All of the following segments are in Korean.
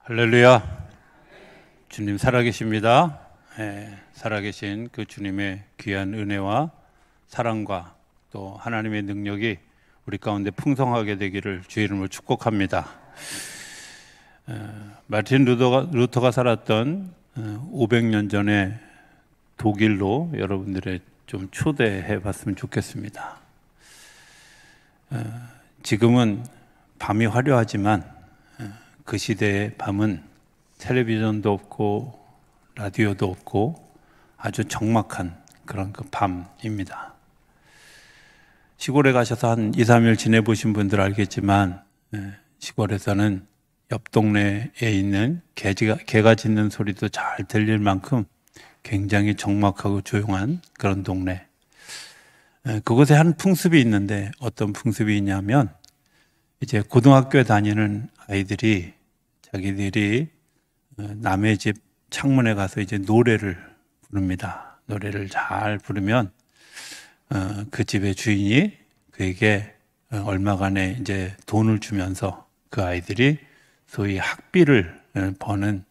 할렐루야. 주님 살아계십니다. 살아계신 그 주님의 귀한 은혜와 사랑과 또 하나님의 능력이 우리 가운데 풍성하게 되기를 주의 이름으로 축복합니다. 마르틴 루터가 살았던 500년 전에 독일로 여러분들의 좀 초대해 봤으면 좋겠습니다. 지금은 밤이 화려하지만 그 시대의 밤은 텔레비전도 없고 라디오도 없고 아주 적막한 그런 그 밤입니다. 시골에 가셔서 한 2, 3일 지내보신 분들 알겠지만 시골에서는 옆 동네에 있는 개가 짖는 소리도 잘 들릴 만큼 굉장히 적막하고 조용한 그런 동네. 그곳에 한 풍습이 있는데 어떤 풍습이 있냐면 이제 고등학교에 다니는 아이들이 자기들이 남의 집 창문에 가서 이제 노래를 부릅니다. 노래를 잘 부르면 그 집의 주인이 그에게 얼마간의 이제 돈을 주면서 그 아이들이 소위 학비를 버는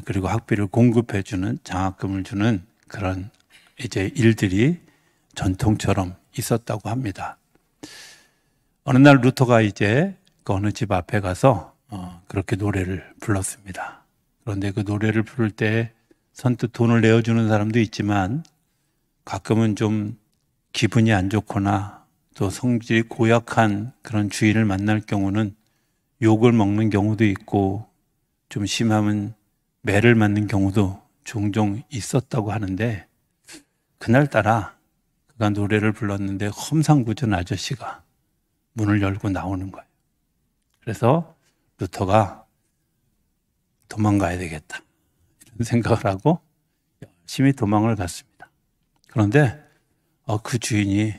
그리고 학비를 공급해 주는 장학금을 주는 그런 이제 일들이 전통처럼 있었다고 합니다. 어느 날 루터가 이제 그 어느 집 앞에 가서 그렇게 노래를 불렀습니다. 그런데 그 노래를 부를 때 선뜻 돈을 내어주는 사람도 있지만 가끔은 좀 기분이 안 좋거나 또 성질이 고약한 그런 주인을 만날 경우는 욕을 먹는 경우도 있고 좀 심하면 매를 맞는 경우도 종종 있었다고 하는데 그날따라 그가 노래를 불렀는데 험상궂은 아저씨가 문을 열고 나오는 거예요. 그래서 루터가 도망가야 되겠다 이런 생각을 하고 열심히 도망을 갔습니다. 그런데 그 주인이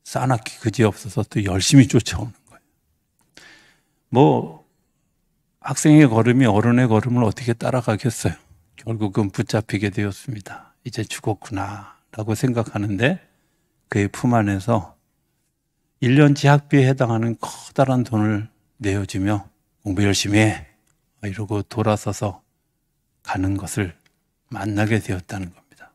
싸납기 그지없어서 또 열심히 쫓아오는 거예요. 뭐 학생의 걸음이 어른의 걸음을 어떻게 따라가겠어요. 결국은 붙잡히게 되었습니다. 이제 죽었구나 라고 생각하는데 그의 품 안에서 1년치 학비에 해당하는 커다란 돈을 내어주며 공부 열심히 해 이러고 돌아서서 가는 것을 만나게 되었다는 겁니다.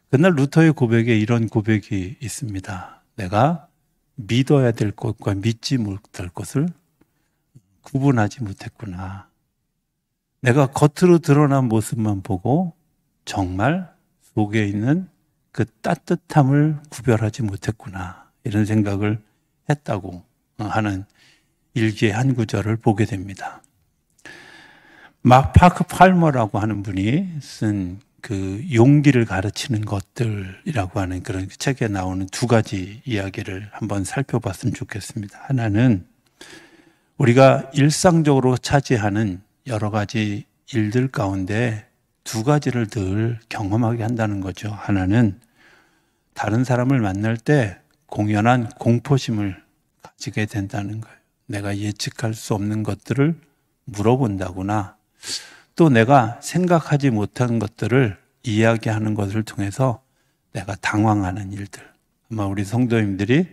그날 루터의 고백에 이런 고백이 있습니다. 내가 믿어야 될 것과 믿지 못할 것을 구분하지 못했구나. 내가 겉으로 드러난 모습만 보고 정말 속에 있는 그 따뜻함을 구별하지 못했구나. 이런 생각을 했다고 하는 일기의 한 구절을 보게 됩니다. 파크 팔머라고 하는 분이 쓴 그 용기를 가르치는 것들이라고 하는 그런 책에 나오는 두 가지 이야기를 한번 살펴봤으면 좋겠습니다. 하나는 우리가 일상적으로 차지하는 여러 가지 일들 가운데 두 가지를 늘 경험하게 한다는 거죠. 하나는 다른 사람을 만날 때 공연한 공포심을 가지게 된다는 거예요. 내가 예측할 수 없는 것들을 물어본다거나 또 내가 생각하지 못한 것들을 이야기하는 것을 통해서 내가 당황하는 일들. 아마 우리 성도님들이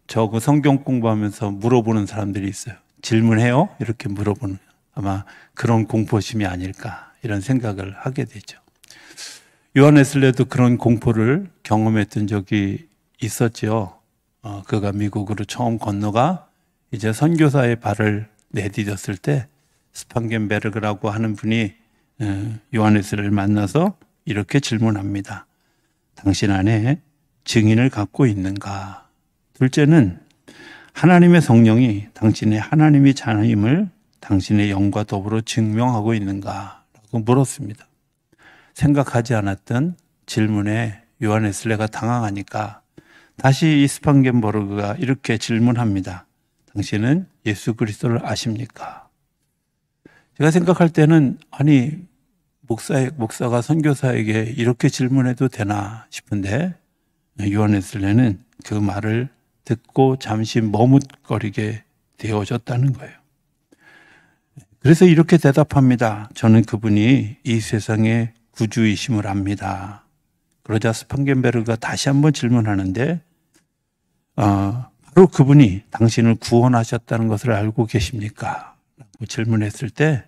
그 성경 공부하면서 물어보는 사람들이 있어요. 질문해요? 이렇게 물어보는 아마 그런 공포심이 아닐까 이런 생각을 하게 되죠. 요한 웨슬레도 그런 공포를 경험했던 적이 있었죠. 그가 미국으로 처음 건너가 이제 선교사의 발을 내디뎠을 때 스판겐베르그라고 하는 분이 요한 웨슬레를 만나서 이렇게 질문합니다. 당신 안에 증인을 갖고 있는가? 둘째는 하나님의 성령이 당신의 하나님의 자녀임을 당신의 영과 더불어 증명하고 있는가? 라고 물었습니다. 생각하지 않았던 질문에 요한 웨슬레가 당황하니까 다시 이 스판겐버그가 이렇게 질문합니다. 당신은 예수 그리스도를 아십니까? 제가 생각할 때는 아니 목사가 선교사에게 이렇게 질문해도 되나 싶은데 요한 웨슬레는 그 말을 듣고 잠시 머뭇거리게 되어졌다는 거예요. 그래서 이렇게 대답합니다. 저는 그분이 이 세상의 구주이심을 압니다. 그러자 스판겐베르가 다시 한번 질문하는데 바로 그분이 당신을 구원하셨다는 것을 알고 계십니까? 라고 질문했을 때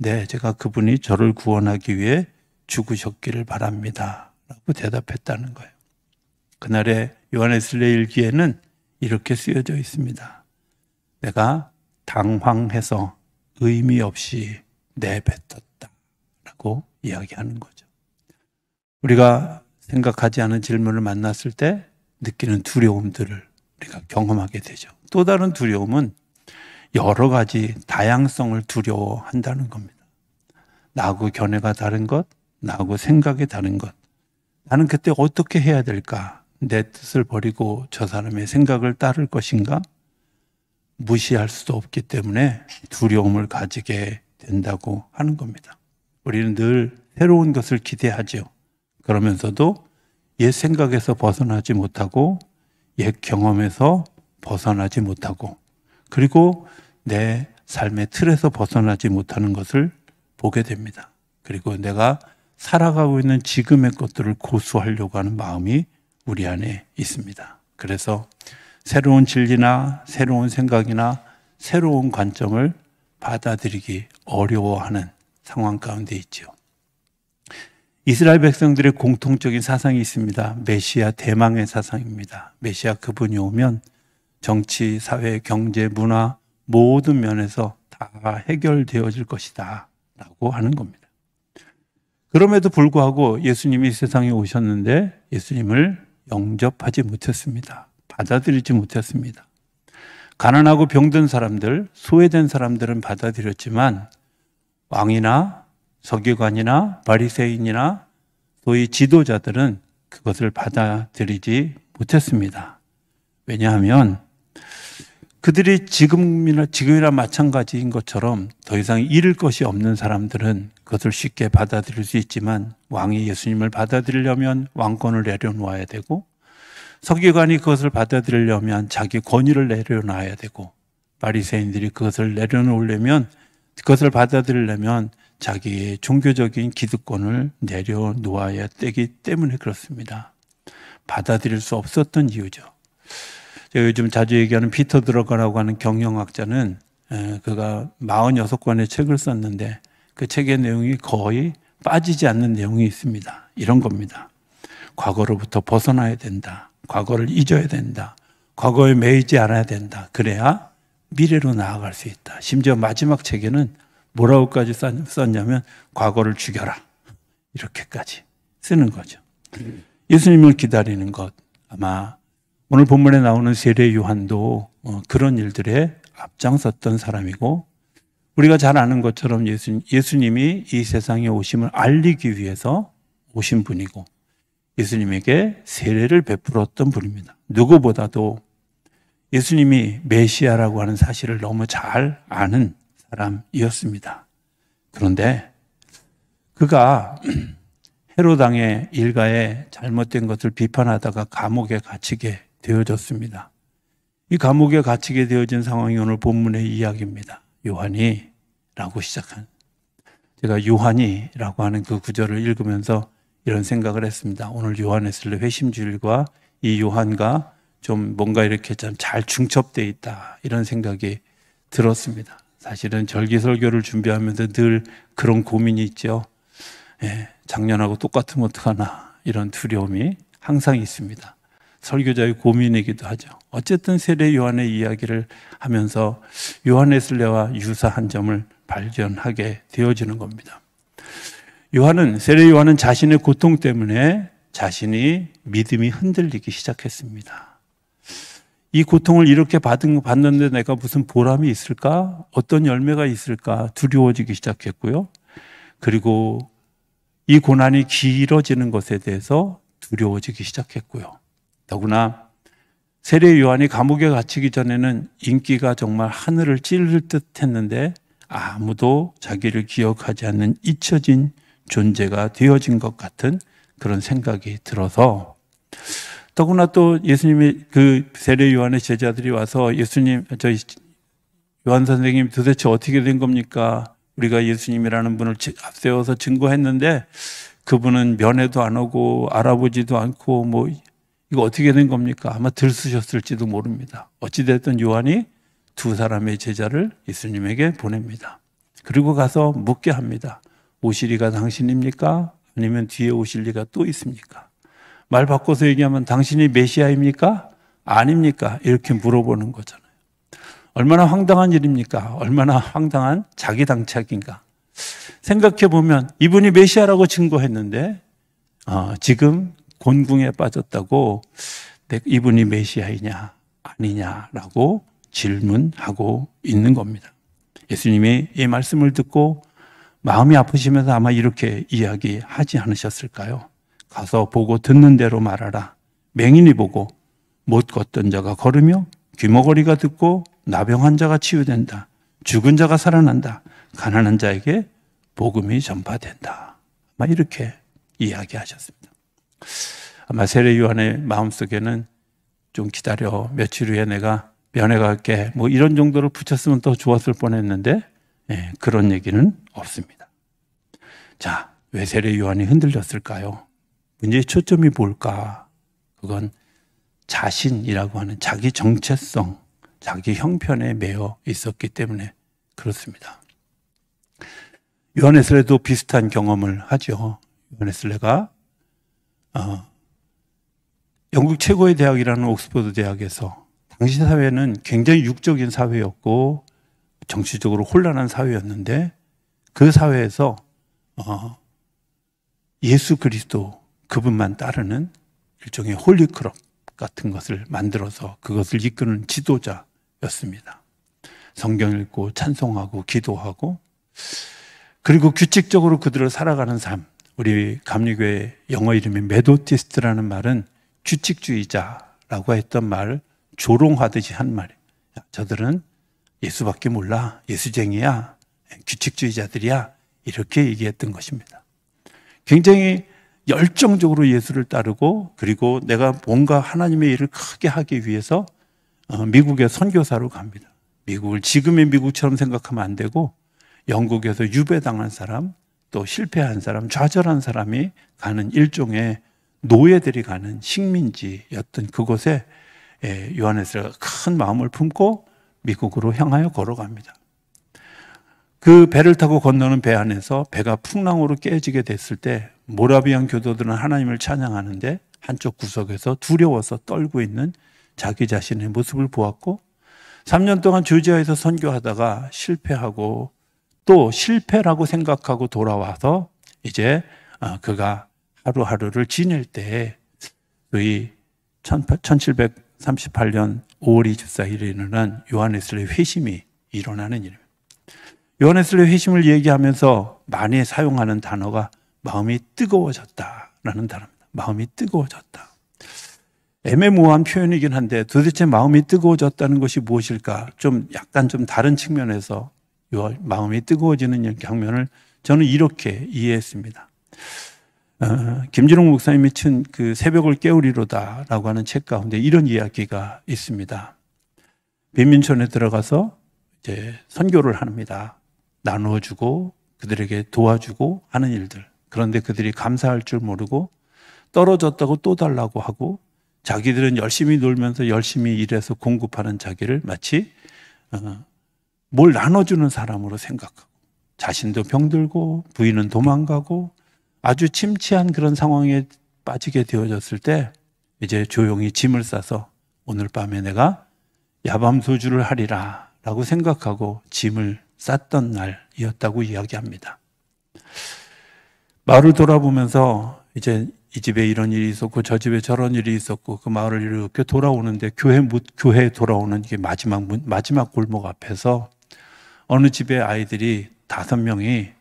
네, 제가 그분이 저를 구원하기 위해 죽으셨기를 바랍니다 라고 대답했다는 거예요. 그날의 요한에슬레 일기에는 이렇게 쓰여져 있습니다. 내가 당황해서 의미 없이 내뱉었다 라고 이야기하는 거죠. 우리가 생각하지 않은 질문을 만났을 때 느끼는 두려움들을 우리가 경험하게 되죠. 또 다른 두려움은 여러 가지 다양성을 두려워한다는 겁니다. 나하고 견해가 다른 것, 나하고 생각이 다른 것. 나는 그때 어떻게 해야 될까? 내 뜻을 버리고 저 사람의 생각을 따를 것인가? 무시할 수도 없기 때문에 두려움을 가지게 된다고 하는 겁니다. 우리는 늘 새로운 것을 기대하죠. 그러면서도 옛 생각에서 벗어나지 못하고 옛 경험에서 벗어나지 못하고 그리고 내 삶의 틀에서 벗어나지 못하는 것을 보게 됩니다. 그리고 내가 살아가고 있는 지금의 것들을 고수하려고 하는 마음이 우리 안에 있습니다. 그래서 새로운 진리나 새로운 생각이나 새로운 관점을 받아들이기 어려워하는 상황 가운데 있죠. 이스라엘 백성들의 공통적인 사상이 있습니다. 메시아 대망의 사상입니다. 메시아 그분이 오면 정치, 사회, 경제, 문화 모든 면에서 다 해결되어질 것이다 라고 하는 겁니다. 그럼에도 불구하고 예수님이 이 세상에 오셨는데 예수님을 영접하지 못했습니다. 받아들이지 못했습니다. 가난하고 병든 사람들, 소외된 사람들은 받아들였지만 왕이나 서기관이나 바리새인이나 소위 지도자들은 그것을 받아들이지 못했습니다. 왜냐하면 그들이 지금이나 마찬가지인 것처럼 더 이상 잃을 것이 없는 사람들은 그것을 쉽게 받아들일 수 있지만 왕이 예수님을 받아들이려면 왕권을 내려놓아야 되고 서기관이 그것을 받아들이려면 자기 권위를 내려놔야 되고 바리새인들이 그것을 내려놓으려면 그것을 받아들이려면 자기의 종교적인 기득권을 내려놓아야 되기 때문에 그렇습니다. 받아들일 수 없었던 이유죠. 제가 요즘 자주 얘기하는 피터 드러거라고 하는 경영학자는 그가 46권의 책을 썼는데 그 책의 내용이 거의 빠지지 않는 내용이 있습니다. 이런 겁니다. 과거로부터 벗어나야 된다. 과거를 잊어야 된다. 과거에 매이지 않아야 된다. 그래야 미래로 나아갈 수 있다. 심지어 마지막 책에는 뭐라고까지 썼냐면 과거를 죽여라. 이렇게까지 쓰는 거죠. 예수님을 기다리는 것. 아마 오늘 본문에 나오는 세례 요한도 그런 일들에 앞장섰던 사람이고 우리가 잘 아는 것처럼 예수님이 이 세상에 오심을 알리기 위해서 오신 분이고 예수님에게 세례를 베풀었던 분입니다. 누구보다도 예수님이 메시아라고 하는 사실을 너무 잘 아는 사람이었습니다. 그런데 그가 헤롯 왕의 일가에 잘못된 것을 비판하다가 감옥에 갇히게 되어졌습니다. 이 감옥에 갇히게 되어진 상황이 오늘 본문의 이야기입니다. 요한이라고 시작한 제가 요한이라고 하는 그 구절을 읽으면서 이런 생각을 했습니다. 오늘 요한에슬레 회심주일과 이 요한과 좀 뭔가 이렇게 좀 잘 중첩되어 있다 이런 생각이 들었습니다. 사실은 절기설교를 준비하면서 늘 그런 고민이 있죠. 작년하고 똑같으면 어떡하나 이런 두려움이 항상 있습니다. 설교자의 고민이기도 하죠. 어쨌든 세례 요한의 이야기를 하면서 요한에슬레와 유사한 점을 발견하게 되어지는 겁니다. 세례 요한은 자신의 고통 때문에 자신이 믿음이 흔들리기 시작했습니다. 이 고통을 이렇게 받는데 내가 무슨 보람이 있을까? 어떤 열매가 있을까? 두려워지기 시작했고요. 그리고 이 고난이 길어지는 것에 대해서 두려워지기 시작했고요. 더구나 세례 요한이 감옥에 갇히기 전에는 인기가 정말 하늘을 찌를 듯 했는데 아무도 자기를 기억하지 않는 잊혀진 존재가 되어진 것 같은 그런 생각이 들어서 더구나 또 예수님이 그 세례 요한의 제자들이 와서 예수님, 요한 선생님 도대체 어떻게 된 겁니까? 우리가 예수님이라는 분을 앞세워서 증거했는데 그분은 면회도 안 오고 알아보지도 않고 뭐 이거 어떻게 된 겁니까? 아마 들쑤셨을지도 모릅니다. 어찌됐든 요한이 두 사람의 제자를 예수님에게 보냅니다. 그리고 가서 묻게 합니다. 오실 이가 당신입니까? 아니면 뒤에 오실 이가 또 있습니까? 말 바꿔서 얘기하면 당신이 메시아입니까? 아닙니까? 이렇게 물어보는 거잖아요. 얼마나 황당한 일입니까? 얼마나 황당한 자기 당착인가? 생각해 보면 이분이 메시아라고 증거했는데 지금 곤궁에 빠졌다고 이분이 메시아이냐 아니냐라고 질문하고 있는 겁니다. 예수님이 이 말씀을 듣고 마음이 아프시면서 아마 이렇게 이야기하지 않으셨을까요? 가서 보고 듣는 대로 말하라. 맹인이 보고 못 걷던 자가 걸으며 귀머거리가 듣고 나병한 자가 치유된다. 죽은 자가 살아난다. 가난한 자에게 복음이 전파된다. 아마 이렇게 이야기하셨습니다. 아마 세례 요한의 마음속에는 좀 기다려, 며칠 후에 내가 면회 갈게, 뭐 이런 정도를 붙였으면 더 좋았을 뻔했는데 그런 얘기는 없습니다. 자, 왜 세례 요한이 흔들렸을까요? 문제의 초점이 뭘까? 그건 자신이라고 하는 자기 정체성, 자기 형편에 매여 있었기 때문에 그렇습니다. 요한웨슬레도 비슷한 경험을 하죠. 요한웨슬레가 영국 최고의 대학이라는 옥스퍼드 대학에서 당시 사회는 굉장히 육적인 사회였고 정치적으로 혼란한 사회였는데 그 사회에서 예수 그리스도 그분만 따르는 일종의 홀리클럽 같은 것을 만들어서 그것을 이끄는 지도자였습니다. 성경 읽고 찬송하고 기도하고 그리고 규칙적으로 그들을 살아가는 삶. 우리 감리교회 영어 이름이 메도티스트라는 말은 규칙주의자라고 했던 말을 조롱하듯이 한 말이에요. 저들은 예수밖에 몰라. 예수쟁이야. 규칙주의자들이야. 이렇게 얘기했던 것입니다. 굉장히 열정적으로 예수를 따르고 그리고 내가 뭔가 하나님의 일을 크게 하기 위해서 미국에 선교사로 갑니다. 미국을 지금의 미국처럼 생각하면 안 되고 영국에서 유배당한 사람, 또 실패한 사람, 좌절한 사람이 가는 일종의 노예들이 가는 식민지였던 그곳에 요한웨슬레가 큰 마음을 품고 미국으로 향하여 걸어갑니다. 그 배를 타고 건너는 배 안에서 배가 풍랑으로 깨지게 됐을 때 모라비안 교도들은 하나님을 찬양하는데 한쪽 구석에서 두려워서 떨고 있는 자기 자신의 모습을 보았고 3년 동안 조지아에서 선교하다가 실패하고 또 실패라고 생각하고 돌아와서 이제 그가 하루하루를 지낼 때 이 1738년 5월 24일에 일어난 요한웨슬레 회심이 일어나는 일입니다. 요한웨슬레 회심을 얘기하면서 많이 사용하는 단어가 마음이 뜨거워졌다라는 단어입니다. 마음이 뜨거워졌다. 애매모호한 표현이긴 한데 도대체 마음이 뜨거워졌다는 것이 무엇일까? 약간 좀 다른 측면에서 마음이 뜨거워지는 장면을 저는 이렇게 이해했습니다. 김진홍 목사님이 쓴 그 새벽을 깨우리로다라고 하는 책 가운데 이런 이야기가 있습니다. 빈민촌에 들어가서 이제 선교를 합니다. 나누어주고 그들에게 도와주고 하는 일들. 그런데 그들이 감사할 줄 모르고 떨어졌다고 또 달라고 하고 자기들은 열심히 놀면서 열심히 일해서 공급하는 자기를 마치 뭘 나눠주는 사람으로 생각하고 자신도 병들고 부인은 도망가고 아주 침체한 그런 상황에 빠지게 되어졌을 때 이제 조용히 짐을 싸서 오늘 밤에 내가 야밤소주를 하리라 라고 생각하고 짐을 쌌던 날이었다고 이야기합니다. 마을을 돌아보면서 이제 이 집에 이런 일이 있었고 저 집에 저런 일이 있었고 그 마을을 이렇게 돌아오는데 교회에 돌아오는 이게 마지막 골목 앞에서 어느 집의 아이들이 5명이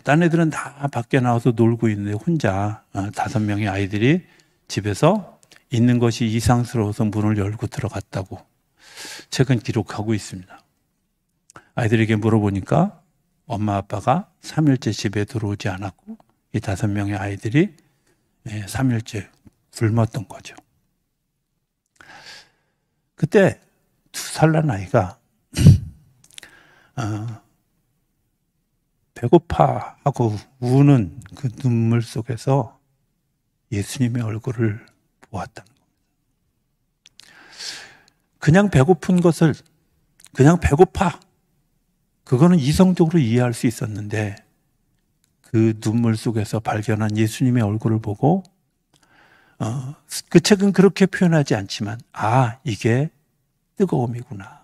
딴 애들은 다 밖에 나와서 놀고 있는데 혼자 5명의 아이들이 집에서 있는 것이 이상스러워서 문을 열고 들어갔다고 책은 기록하고 있습니다. 아이들에게 물어보니까 엄마 아빠가 3일째 집에 들어오지 않았고 이 5명의 아이들이 3일째 굶었던 거죠. 그때 2살 난 아이가 배고파하고 우는 그 눈물 속에서 예수님의 얼굴을 보았다는 겁니다. 그냥 배고픈 것을 그냥 배고파 그거는 이성적으로 이해할 수 있었는데 그 눈물 속에서 발견한 예수님의 얼굴을 보고 그 책은 그렇게 표현하지 않지만 이게 뜨거움이구나.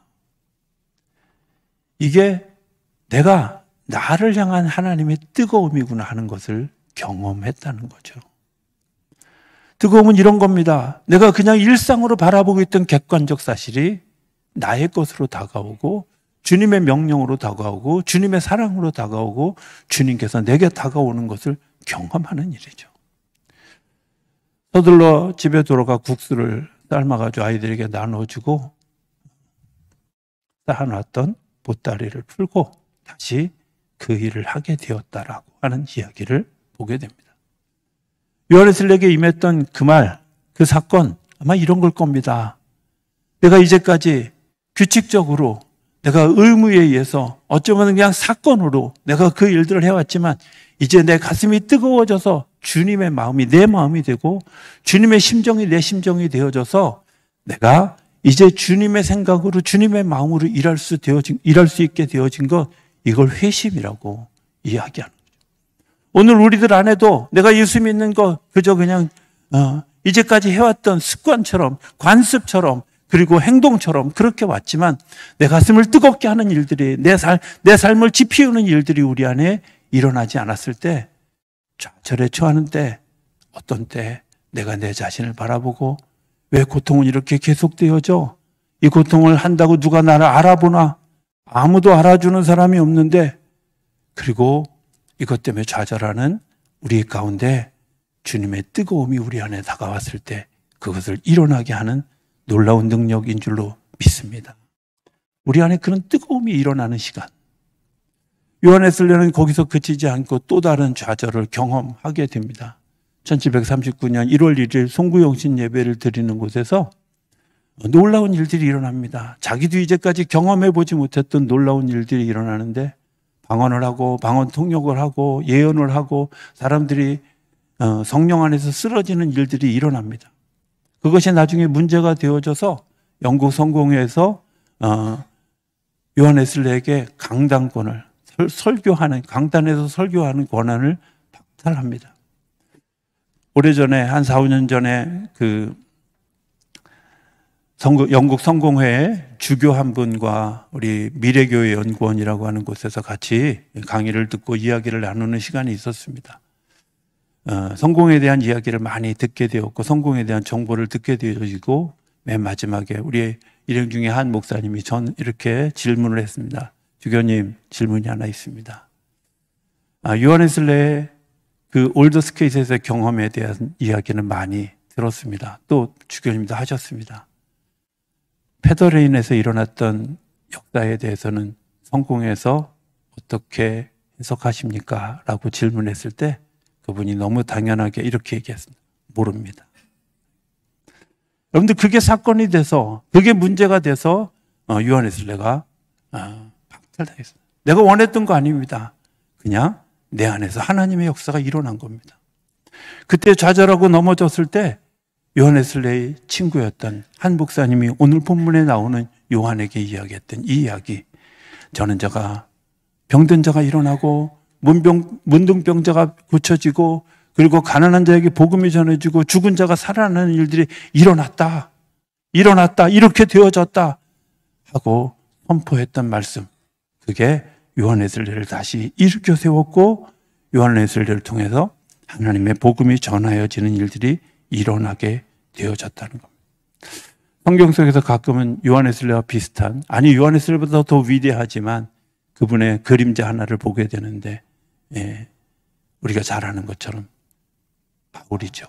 이게 내가 나를 향한 하나님의 뜨거움이구나 하는 것을 경험했다는 거죠. 뜨거움은 이런 겁니다. 내가 그냥 일상으로 바라보고 있던 객관적 사실이 나의 것으로 다가오고 주님의 명령으로 다가오고 주님의 사랑으로 다가오고 주님께서 내게 다가오는 것을 경험하는 일이죠. 서둘러 집에 돌아가 국수를 삶아가지고 아이들에게 나눠주고 쌓아놨던 보따리를 풀고 다시 그 일을 하게 되었다라고 하는 이야기를 보게 됩니다. 요한에슬레에게 임했던 그 말, 그 사건 아마 이런 걸 겁니다. 내가 이제까지 규칙적으로 내가 의무에 의해서 어쩌면 그냥 사건으로 내가 그 일들을 해왔지만 이제 내 가슴이 뜨거워져서 주님의 마음이 내 마음이 되고 주님의 심정이 내 심정이 되어져서 내가 이제 주님의 생각으로 주님의 마음으로 일할 수 있게 되어진 것, 이걸 회심이라고 이야기하는 거죠. 오늘 우리들 안에도 내가 예수 믿는 거 그저 그냥 이제까지 해왔던 습관처럼 관습처럼 그리고 행동처럼 그렇게 왔지만 내 가슴을 뜨겁게 하는 일들이 내 삶을 지피우는 일들이 우리 안에 일어나지 않았을 때 좌절에 처하는 때 어떤 때 내가 내 자신을 바라보고 왜 고통은 이렇게 계속되어져? 이 고통을 한다고 누가 나를 알아보나? 아무도 알아주는 사람이 없는데 그리고 이것 때문에 좌절하는 우리 가운데 주님의 뜨거움이 우리 안에 다가왔을 때 그것을 일어나게 하는 놀라운 능력인 줄로 믿습니다. 우리 안에 그런 뜨거움이 일어나는 시간. 요한에슬레는 거기서 그치지 않고 또 다른 좌절을 경험하게 됩니다. 1739년 1월 1일 송구영신 예배를 드리는 곳에서 놀라운 일들이 일어납니다. 자기도 이제까지 경험해보지 못했던 놀라운 일들이 일어나는데 방언을 하고 방언 통역을 하고 예언을 하고 사람들이 성령 안에서 쓰러지는 일들이 일어납니다. 그것이 나중에 문제가 되어져서 영국 성공회에서 요한에슬레에게 강단권을 강단에서 설교하는 권한을 박탈합니다. 오래전에 한 4, 5년 전에 영국 성공회에 주교 한 분과 우리 미래교회 연구원이라고 하는 곳에서 같이 강의를 듣고 이야기를 나누는 시간이 있었습니다. 성공에 대한 이야기를 많이 듣게 되었고 성공에 대한 정보를 듣게 되어지고 맨 마지막에 우리 일행 중에 한 목사님이 이렇게 질문을 했습니다. 주교님, 질문이 하나 있습니다. 요한에슬레의 그 올더스케이트에서의 경험에 대한 이야기는 많이 들었습니다. 또 주교님도 하셨습니다. 페더레인에서 일어났던 역사에 대해서는 성공에서 어떻게 해석하십니까? 라고 질문했을 때 그분이 너무 당연하게 이렇게 얘기했습니다. 모릅니다. 여러분들 그게 사건이 돼서 그게 문제가 돼서 요한에슬레가 박탈당했습니다. 내가 원했던 거 아닙니다. 그냥 내 안에서 하나님의 역사가 일어난 겁니다. 그때 좌절하고 넘어졌을 때 요한에슬레의 친구였던 한 목사님이 오늘 본문에 나오는 요한에게 이야기했던 이 이야기, 저는 자가 병든 자가 일어나고 문둥병자가 고쳐지고 그리고 가난한 자에게 복음이 전해지고 죽은 자가 살아나는 일들이 일어났다 이렇게 되어졌다 하고 선포했던 말씀, 그게 요한에슬레를 다시 일으켜 세웠고 요한에슬레를 통해서 하나님의 복음이 전하여지는 일들이 일어나게 되어졌다는 겁니다. 성경 속에서 가끔은 요한에슬레와 비슷한, 아니 요한에슬레보다 더 위대하지만 그분의 그림자 하나를 보게 되는데 우리가 잘 아는 것처럼 바울이죠.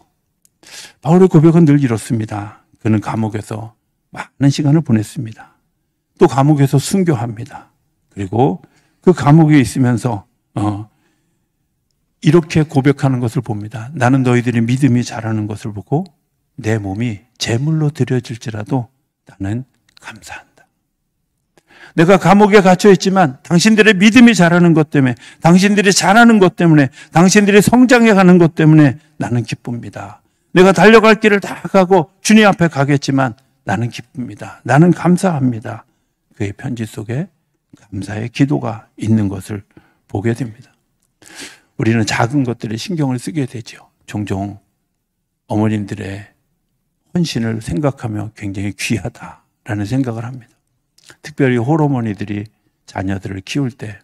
바울의 고백은 늘 이렇습니다. 그는 감옥에서 많은 시간을 보냈습니다. 또 감옥에서 순교합니다. 그리고 그 감옥에 있으면서 이렇게 고백하는 것을 봅니다. 나는 너희들이 믿음이 자라는 것을 보고 내 몸이 제물로 드려질지라도 나는 감사한다. 내가 감옥에 갇혀 있지만 당신들의 믿음이 자라는 것 때문에, 당신들이 잘하는 것 때문에, 당신들이 성장해 가는 것 때문에 나는 기쁩니다. 내가 달려갈 길을 다 가고 주님 앞에 가겠지만 나는 기쁩니다. 나는 감사합니다. 그의 편지 속에 감사의 기도가 있는 것을 보게 됩니다. 우리는 작은 것들에 신경을 쓰게 되죠. 종종 어머님들의 헌신을 생각하며 굉장히 귀하다라는 생각을 합니다. 특별히 홀어머니들이 자녀들을 키울 때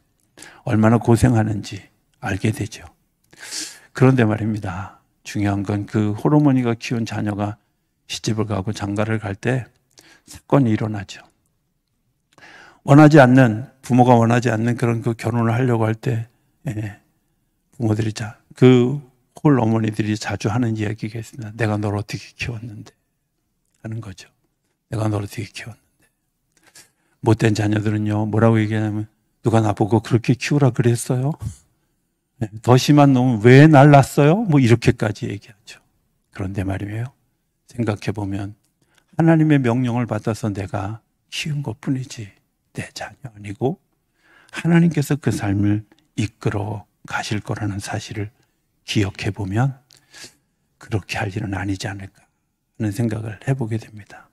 얼마나 고생하는지 알게 되죠. 그런데 말입니다. 중요한 건 그 홀어머니가 키운 자녀가 시집을 가고 장가를 갈 때 사건이 일어나죠. 부모가 원하지 않는 그런 그 결혼을 하려고 할 때, 부모들이 그 홀어머니들이 자주 하는 이야기가 있습니다. 내가 널 어떻게 키웠는데 하는 거죠. 내가 널 어떻게 키웠는데. 못된 자녀들은요, 뭐라고 얘기하냐면, 누가 나보고 그렇게 키우라 그랬어요? 더 심한 놈은 왜 날 낳았어요? 뭐 이렇게까지 얘기하죠. 그런데 말이에요. 생각해보면 하나님의 명령을 받아서 내가 키운 것뿐이지 내 자녀 아니고 하나님께서 그 삶을 이끌어 가실 거라는 사실을 기억해보면 그렇게 할 일은 아니지 않을까 하는 생각을 해보게 됩니다.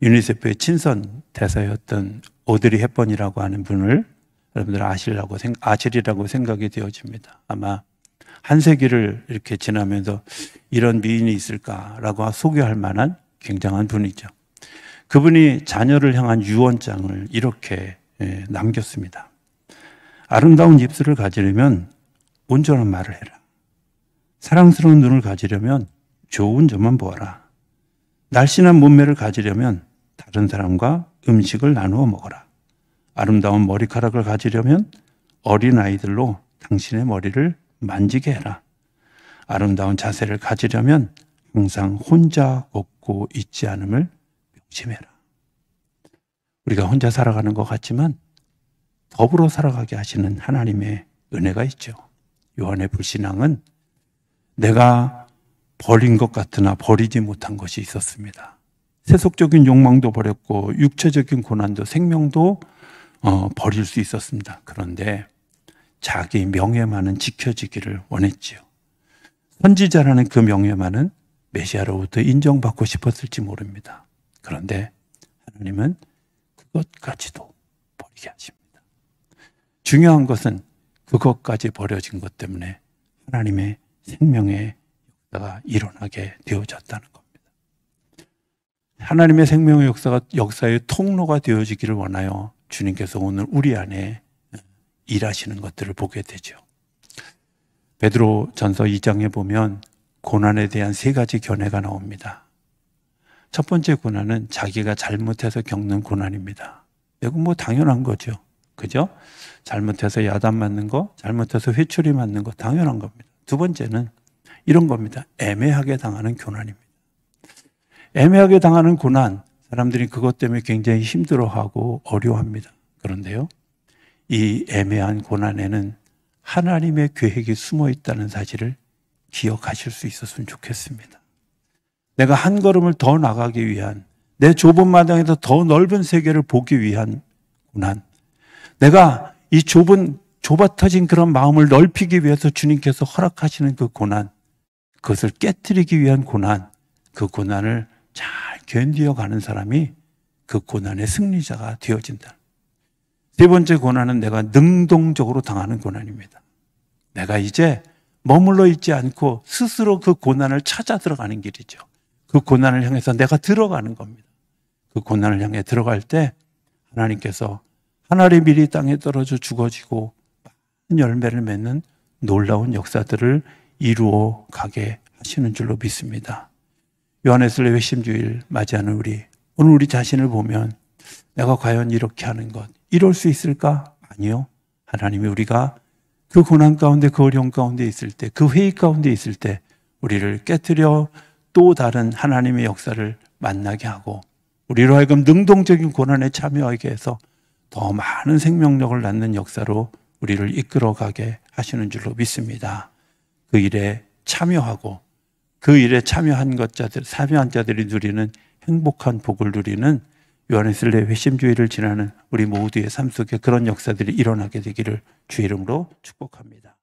유니세프의 친선 대사였던 오드리 헵번이라고 하는 분을 여러분들 아시리라고 생각이 되어집니다. 아마 한 세기를 이렇게 지나면서 이런 미인이 있을까라고 소개할 만한 굉장한 분이죠. 그분이 자녀를 향한 유언장을 이렇게 남겼습니다. 아름다운 입술을 가지려면 온전한 말을 해라. 사랑스러운 눈을 가지려면 좋은 점만 보아라. 날씬한 몸매를 가지려면 다른 사람과 음식을 나누어 먹어라. 아름다운 머리카락을 가지려면 어린아이들로 당신의 머리를 만지게 해라. 아름다운 자세를 가지려면 항상 혼자 걷고 있지 않음을 명심해라. 우리가 혼자 살아가는 것 같지만 더불어 살아가게 하시는 하나님의 은혜가 있죠. 요한의 불신앙은 내가 버린 것 같으나 버리지 못한 것이 있었습니다. 세속적인 욕망도 버렸고 육체적인 고난도 생명도 버릴 수 있었습니다. 그런데 자기 명예만은 지켜지기를 원했지요. 선지자라는 그 명예만은 메시아로부터 인정받고 싶었을지 모릅니다. 그런데 하나님은 그것까지도 버리게 하십니다. 중요한 것은 그것까지 버려진 것 때문에 하나님의 생명의 역사가 일어나게 되어졌다는 겁니다. 하나님의 생명의 역사의 통로가 되어지기를 원하여 주님께서 오늘 우리 안에 일하시는 것들을 보게 되죠. 베드로 전서 2장에 보면 고난에 대한 3가지 견해가 나옵니다. 첫 번째 고난은 자기가 잘못해서 겪는 고난입니다. 이건 뭐 당연한 거죠. 그죠? 잘못해서 야단 맞는 거, 잘못해서 회초리 맞는 거 당연한 겁니다. 두 번째는 이런 겁니다. 애매하게 당하는 고난입니다. 애매하게 당하는 고난, 사람들이 그것 때문에 굉장히 힘들어하고 어려워합니다. 그런데요, 이 애매한 고난에는 하나님의 계획이 숨어 있다는 사실을 기억하실 수 있었으면 좋겠습니다. 내가 한 걸음을 더 나가기 위한, 내 좁은 마당에서 더 넓은 세계를 보기 위한 고난, 내가 이 좁아터진 그런 마음을 넓히기 위해서 주님께서 허락하시는 그 고난, 그것을 깨뜨리기 위한 고난, 그 고난을 잘 견디어가는 사람이 그 고난의 승리자가 되어진다. 세 번째 고난은 내가 능동적으로 당하는 고난입니다. 내가 이제 머물러 있지 않고 스스로 그 고난을 찾아 들어가는 길이죠. 그 고난을 향해서 내가 들어가는 겁니다. 그 고난을 향해 들어갈 때 하나님께서 하늘이 미리 땅에 떨어져 죽어지고 많은 열매를 맺는 놀라운 역사들을 이루어 가게 하시는 줄로 믿습니다. 요한의 회심주일 맞이하는 오늘 우리 자신을 보면 내가 과연 이렇게 하는 것, 이럴 수 있을까? 아니요. 하나님이 우리가 그 고난 가운데, 그 어려움 가운데 있을 때, 그 회의 가운데 있을 때 우리를 깨뜨려 또 다른 하나님의 역사를 만나게 하고 우리로 하여금 능동적인 고난에 참여하게 해서 더 많은 생명력을 낳는 역사로 우리를 이끌어가게 하시는 줄로 믿습니다. 그 일에 참여하고 그 일에 참여한 자들이 누리는 행복한 복을 누리는 요한의 회심주의를 지나는 우리 모두의 삶 속에 그런 역사들이 일어나게 되기를 주의 이름으로 축복합니다.